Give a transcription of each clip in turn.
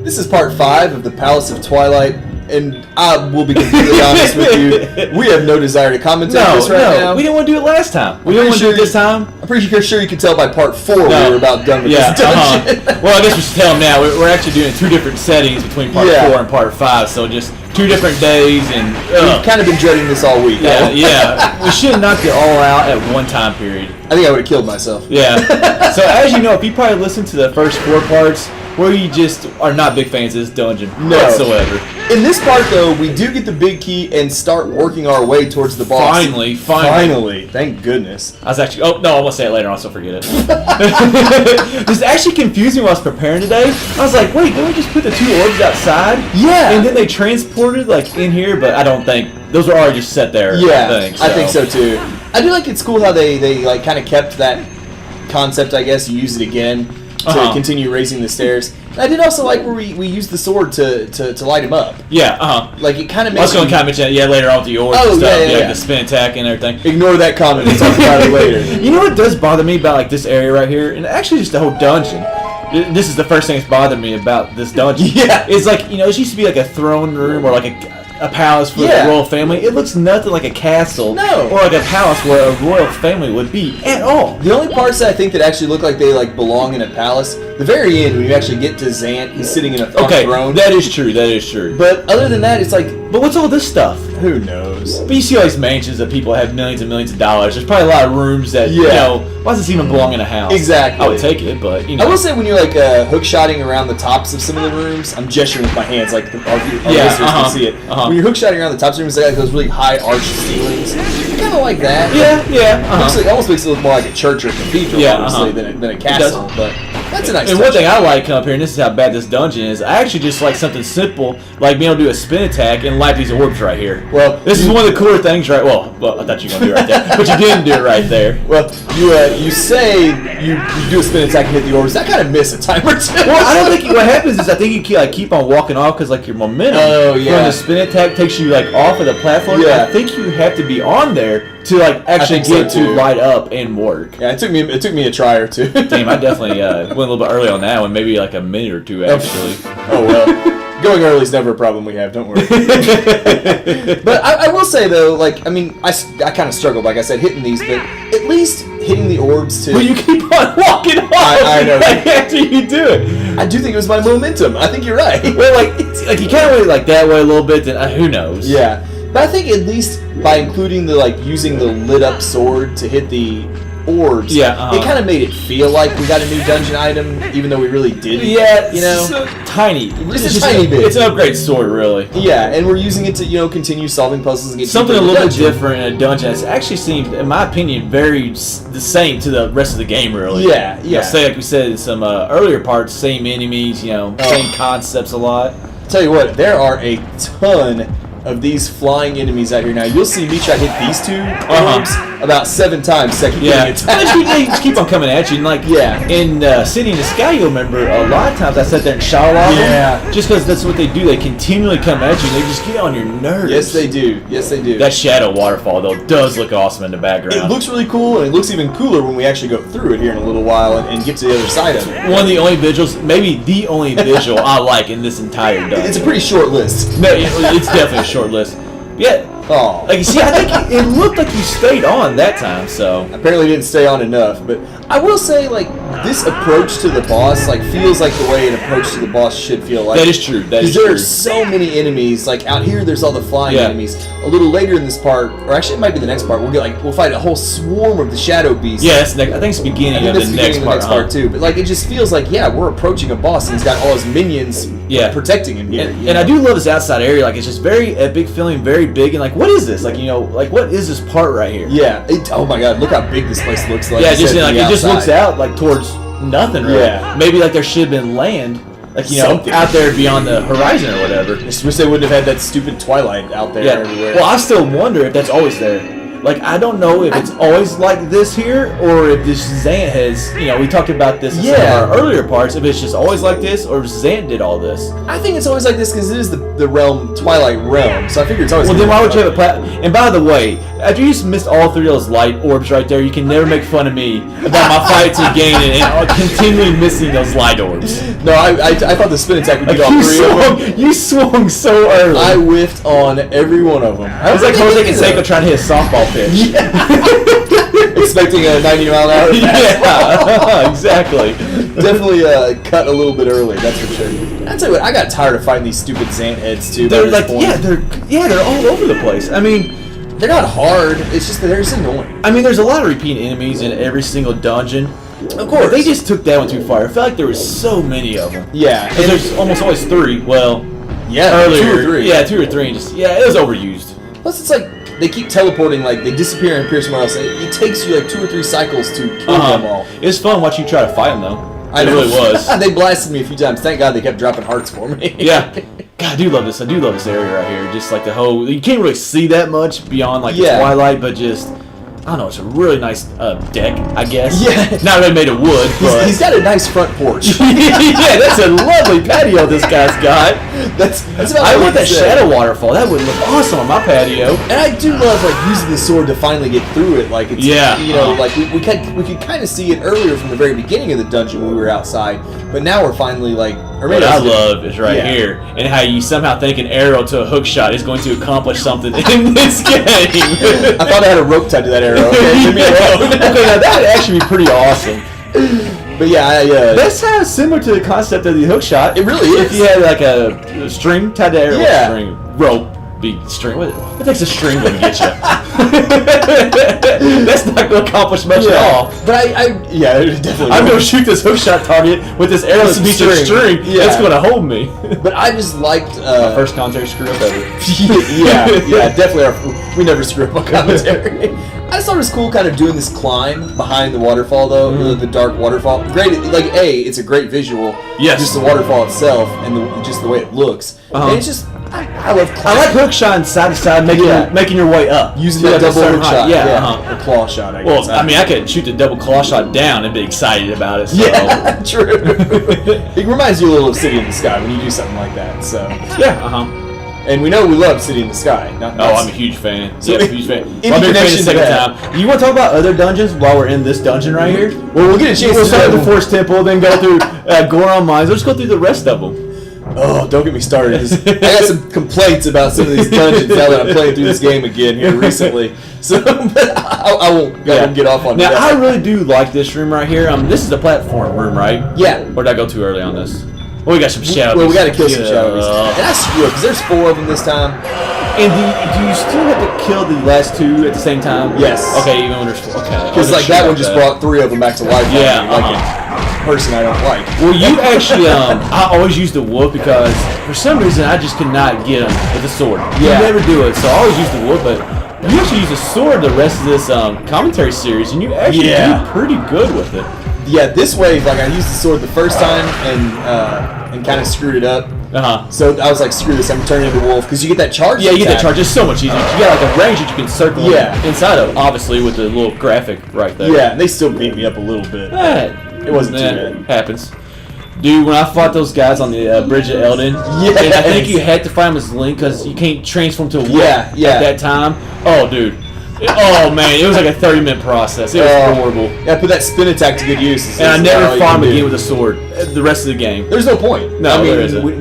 This is part 5 of the Palace of Twilight, and I will be completely honest with you. We have no desire to commentate on this right now. We didn't want to do it last time. We didn't want to do it this time. I'm pretty sure you can tell by part 4 we were about done with this dungeon. Well, I guess we should tell them now. We're actually doing 2 different settings between part 4 and part 5, so just 2 different days. And we've kind of been dreading this all week. Yeah. We should have knocked it all out at one time period. I think I would have killed myself. Yeah. So as you know, if you probably listened to the first 4 parts, where you just are not big fans of this dungeon whatsoever. In this part, though, we do get the big key and start working our way towards the boss. Finally. Thank goodness. I was actually... Oh, no, I will say it later. I'll still forget it. This actually confused me while I was preparing today. I was like, wait, didn't we just put the 2 orbs outside? Yeah. And then they transported, like, in here, but I don't think... Those are already just set there. Yeah, I think so, too. I do like it's cool how they like, kind of kept that concept, I guess. You use it again to continue raising the stairs. And I did also like where we used the sword to light him up. Yeah, Like, it kind of makes I was going to kind of mention that, later on with the orbs and stuff. Yeah, the spin attack and everything. Ignore that comment. We'll talk about it later. You know what does bother me about, like, this area right here? And actually just the whole dungeon. This is the first thing that's bothered me about this dungeon. Yeah. It's like, you know, this used to be like a throne room or like a palace for the royal family. It looks nothing like a castle or like a palace where a royal family would be at all. The only parts that I think that actually look like they like belong in a palace, the very end when you actually get to Zant, he's sitting in a throne. That is true. But other than that, it's like, but what's all this stuff? Who knows? But you see all these mansions that people have millions and millions of dollars. There's probably a lot of rooms that, you know, why does this even belong in a house? Exactly. I would take it, but, you know. I will say when you're like hook-shotting around the tops of some of the rooms, I'm gesturing with my hands like our listeners can see it. When you're hook-shotting around the tops of the rooms, they got like those really high arched ceilings. I kind of like that. It almost makes it look more like a church or a cathedral, honestly, than a castle. But that's a nice And one thing I like up here, and this is how bad this dungeon is, I actually just like something simple, like being able to do a spin attack and light these orbs right here. Well, this is one of the cooler things, right? Well, I thought you were going to do it right there, but you didn't do it right there. Well, you say you do a spin attack and hit the orbs. I kind of miss a time or 2. Well, I don't think what happens is I think you keep on walking off because like your momentum from the spin attack takes you like off of the platform. Yeah. I think you have to be on there to like actually get to light up and work. Yeah, it took me a try or 2. Damn, I definitely went a little bit early on that one, maybe like a minute or 2 actually. Oh well. Going early is never a problem we have, don't worry. But I will say, though, like, I mean, I kind of struggled, like I said, hitting these, but at least hitting the orbs, too. Well, you keep on walking off I know. after you do it. I do think it was my momentum. I think you're right. Well, like you kind of went like that way a little bit, then who knows? Yeah. But I think at least by including the, like, using the lit-up sword to hit the orbs, it kind of made it feel like we got a new dungeon item, even though we really didn't. Yeah, you know, tiny. It's a tiny bit. It's an upgrade sword, really. Yeah, and we're using it to continue solving puzzles and get something a little bit different in a dungeon. It's actually seemed, in my opinion, very the same to the rest of the game, really. Yeah. You know, say like we said in some earlier parts, same enemies, same concepts a lot. Tell you what, there are a ton of these flying enemies out here now. You'll see me try to hit these 2 orbs about 7 times second getting attacked. They just keep on coming at you. And in City in the Sky, you'll remember a lot of times I sat there and shot a lot of them. Just because that's what they do. They continually come at you and they just get on your nerves. Yes, they do. That shadow waterfall, though, does look awesome in the background. It looks really cool, and it looks even cooler when we actually go through it here in a little while and get to the other side of it. One of the only visuals, maybe the only visual I like in this entire dungeon. It's a pretty short list. No, it's definitely a short list. Yeah. Oh. Like, see, I think it looked like you stayed on that time, so. Apparently didn't stay on enough, but I will say, like, this approach to the boss, like, feels like the way an approach to the boss should feel like. That is true. Because there are so many enemies. Like, out here, there's all the flying enemies. A little later in this part, or actually it might be the next part, we'll fight a whole swarm of the shadow beasts. Yeah, I think it's the beginning of the next part, too. But, like, it just feels like, we're approaching a boss, and he's got all his minions protecting him here. And I do love this outside area. Like, it's just very epic feeling, very big, and, like, what is this? Like, like, what is this part right here? Yeah. Oh my God! Look how big this place looks like. Yeah, it just looks out like towards nothing. Really. Yeah. Maybe like there should have been land, like out there beyond the horizon or whatever. I just wish they wouldn't have had that stupid Twilight out there everywhere. Well, I still wonder if that's always there. Like, I don't know if it's always like this here, or if this Zant has, we talked about this in some of our earlier parts, if it's just always like this, or if Zant did all this. I think it's always like this because it is the realm, Twilight Realm, so I figure it's always then why would you have a And by the way, after you just missed all 3 of those light orbs right there, you can never make fun of me about my fight to gain and continually missing those light orbs. No, I thought the spin attack would get all 3 of them. You swung so early. I whiffed on every one of them. I was like Jose Canseco trying to hit a softball pitch. Yeah. Expecting a 90-mile-an-hour fastball. Yeah, exactly. Definitely cut a little bit early, that's for sure. I'll tell you what, I got tired of fighting these stupid Zant heads too. They're like, they're all over the place. I mean, they're not hard. It's just that they're just annoying. I mean, there's a lot of repeat enemies in every single dungeon. Of course. They just took that one too far. I feel like there was so many of them. Yeah. And there's almost always 3. Well, earlier. 2 or 3. Yeah, 2 or 3. And just it was overused. Plus, it's like they keep teleporting, like they disappear and appear somewhere else. It takes you like 2 or 3 cycles to kill them all. It was fun watching you try to fight them, though. I know. It really was. They blasted me a few times. Thank God they kept dropping hearts for me. Yeah. God, I do love this. I do love this area right here. Just like the whole... You can't really see that much beyond like the Twilight, but just... I don't know, it's a really nice deck, I guess. Yeah. Not really made of wood, but... He's got a nice front porch. Yeah, that's a lovely patio this guy's got. That's about I want that shadow waterfall. That would look awesome on my patio. And I do love like using the sword to finally get through it. Like it's like we could kind of see it earlier from the very beginning of the dungeon when we were outside, but now we're finally like. What I love is right here, and how you somehow think an arrow to a hook shot is going to accomplish something in this game. I thought I had a rope tied to that arrow. Okay, leave me alone. Okay, now that would actually be pretty awesome. But yeah, that's kind of similar to the concept of the hook shot. It really is. If you had like a string tied to arrow, string, rope, be string. What takes a string to get you? That's not going to accomplish much at all. But definitely. I'm going to shoot this hook shot target with this arrow to beat the string. Yeah. That's going to hold me. But I just liked my first commentary screw up ever. yeah, definitely. We never screw up on commentary. I just thought it was cool, kind of doing this climb behind the waterfall, though the dark waterfall. Great, like it's a great visual. Yes. Just the waterfall itself and just the way it looks. And it's just. I love climbing. I like hook shot side to side, making your way up. Using that double hook shot. Yeah. Or claw shot, I guess. Well, I mean, I could shoot the double claw shot down and be excited about it. So. Yeah, true. It reminds you a little of City in the Sky when you do something like that. So. Yeah, And we know we love City in the Sky. I'm a huge fan. So I'm a huge fan. Any connection to that? Time. You want to talk about other dungeons while we're in this dungeon right here? Well, we'll get a chance to start with the Force Temple, then go through Goron Mines. Let's go through the rest of them. Oh, don't get me started. I got some complaints about some of these dungeons now that I'm playing through this game again here recently. So I won't get off on that. Now, I really do like this room right here. This is a platform room, right? Yeah. Or did I go too early on this? Well, we got some shadows. Well, we got to kill some shadows. And I screw up because there's 4 of them this time. And do you still have to kill the last 2 at the same time? Yes. Okay, even when there's 4. Okay. Because like that one just brought 3 of them back to life. Yeah. Like a person I don't like. Well, you actually, I always used the wolf because for some reason I just could not get him with the sword. Yeah. You never do it, so I always use the wolf, but you actually use the sword the rest of this commentary series, and you actually do pretty good with it. Yeah, this way, like I used the sword the first time and kind of screwed it up. So I was like, screw this, I'm turning into a wolf because you get that charge. Yeah, you get that charge. It's so much easier. You got like a range that you can circle inside of, obviously with the little graphic right there. Yeah, and they still beat me up a little bit. It wasn't too bad. Happens. Dude, when I fought those guys on the Bridge of Eldin, and I think you had to find them as Link because you can't transform to a wolf at that time. Oh, dude. Oh, man. It was like a 30-minute process. It was horrible. Yeah, put that spin attack to good use. And I never fought him again with a sword the rest of the game. There's no point. No, I mean, there isn't.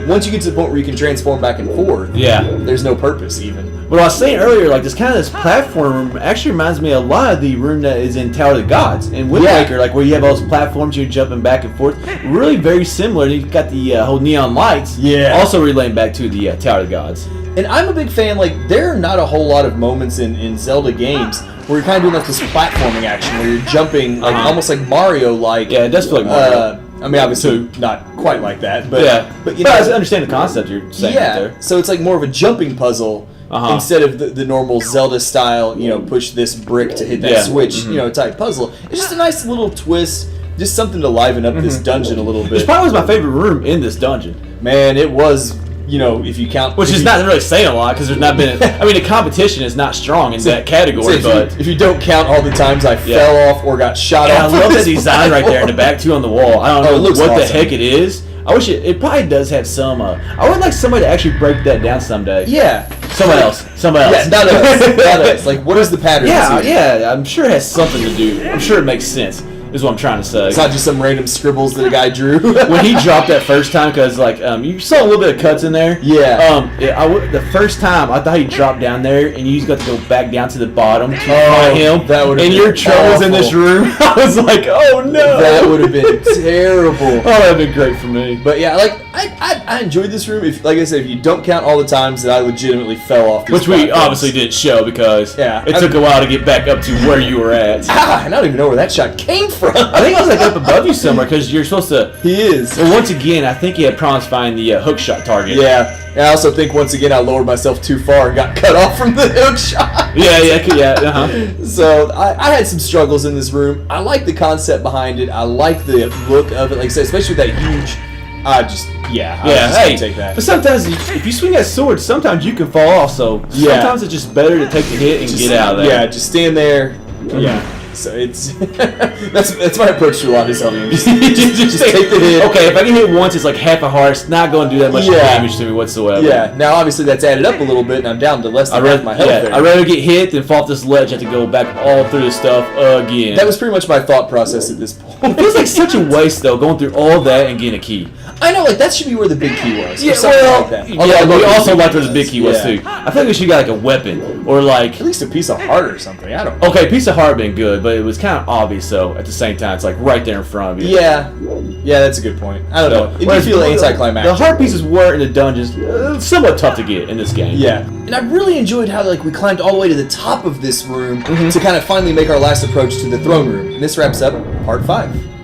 Once you get to the point where you can transform back and forth, there's no purpose even. But I was saying earlier, like this platform room actually reminds me a lot of the room that is in Tower of the Gods in Wind Waker, like where you have all those platforms, you're jumping back and forth. Really very similar. You've got the whole neon lights, also relaying back to the Tower of the Gods. And I'm a big fan. Like there are not a whole lot of moments in Zelda games where you're kind of doing like this platforming action where you're jumping, like almost like Mario-like. Yeah, it does feel like Mario. I mean, obviously not quite like that, but but you know, I understand the concept you're saying right there. So it's like more of a jumping puzzle. Instead of the normal Zelda style, push this brick to hit that switch, type puzzle. It's just a nice little twist, just something to liven up this dungeon a little bit. Which probably was my favorite room in this dungeon. Man, it was you know, if you count... Which is not really saying a lot, because there's not been... I mean, the competition is not strong in that category, but... If you don't count all the times I fell off or got shot off... I love that design right there in the back, too, on the wall. I don't know what awesome. The heck it is. I wish it probably does have some... I would like somebody to actually break that down someday. Yeah. Somebody else. Yeah, not us. Like, what is the pattern? Yeah, I'm sure it has something to do. I'm sure it makes sense. Is what I'm trying to say. It's not just some random scribbles that a guy drew. When he dropped that first time, because like you saw a little bit of cuts in there. Yeah. The first time I thought he dropped down there, and you got to go back down to the bottom to find him. That would. And your troubles in this room. I was like, oh no. That would have been terrible. Oh, that'd been great for me. But yeah, like I enjoyed this room. If, like I said, if you don't count all the times that I legitimately fell off, which we obviously didn't show because it took a while to get back up to where you were at. I don't even know where that shot came from. I think it was like up above you somewhere because you're supposed to. He is. Well, once again, I think he had promised find the hook shot target. Yeah. And I also think once again I lowered myself too far and got cut off from the hook shot. Yeah. So I had some struggles in this room. I like the concept behind it. I like the look of it. Like I said, especially with that huge. I just take that. But sometimes if you swing that sword, sometimes you can fall off. So sometimes it's just better to take the hit and get out of there. Yeah, just stand there. Yeah. So it's that's my approach to a lot of Zelda games. Just take the hit. Okay, if I can hit once, it's like half a heart. It's not going to do that much damage to me whatsoever. Yeah. Now obviously that's added up a little bit, and I'm down to less than half my health. I'd rather get hit than fall off this ledge. I have to go back all through this stuff again. That was pretty much my thought process at this point. It feels like such a waste though, going through all that and getting a key. I know, like that should be where the big key was. Yeah, like that. We also liked where the big key was too. I think we should got like a weapon or like at least a piece of heart or something. I don't know. Okay, piece of heart been good, but it was kind of obvious though. At the same time, it's like right there in front of you. Yeah, that's a good point. I don't know. It did feel anticlimactic. The heart pieces were in the dungeons somewhat tough to get in this game. Yeah, and I really enjoyed how like we climbed all the way to the top of this room to kind of finally make our last approach to the throne room. And this wraps up part 5.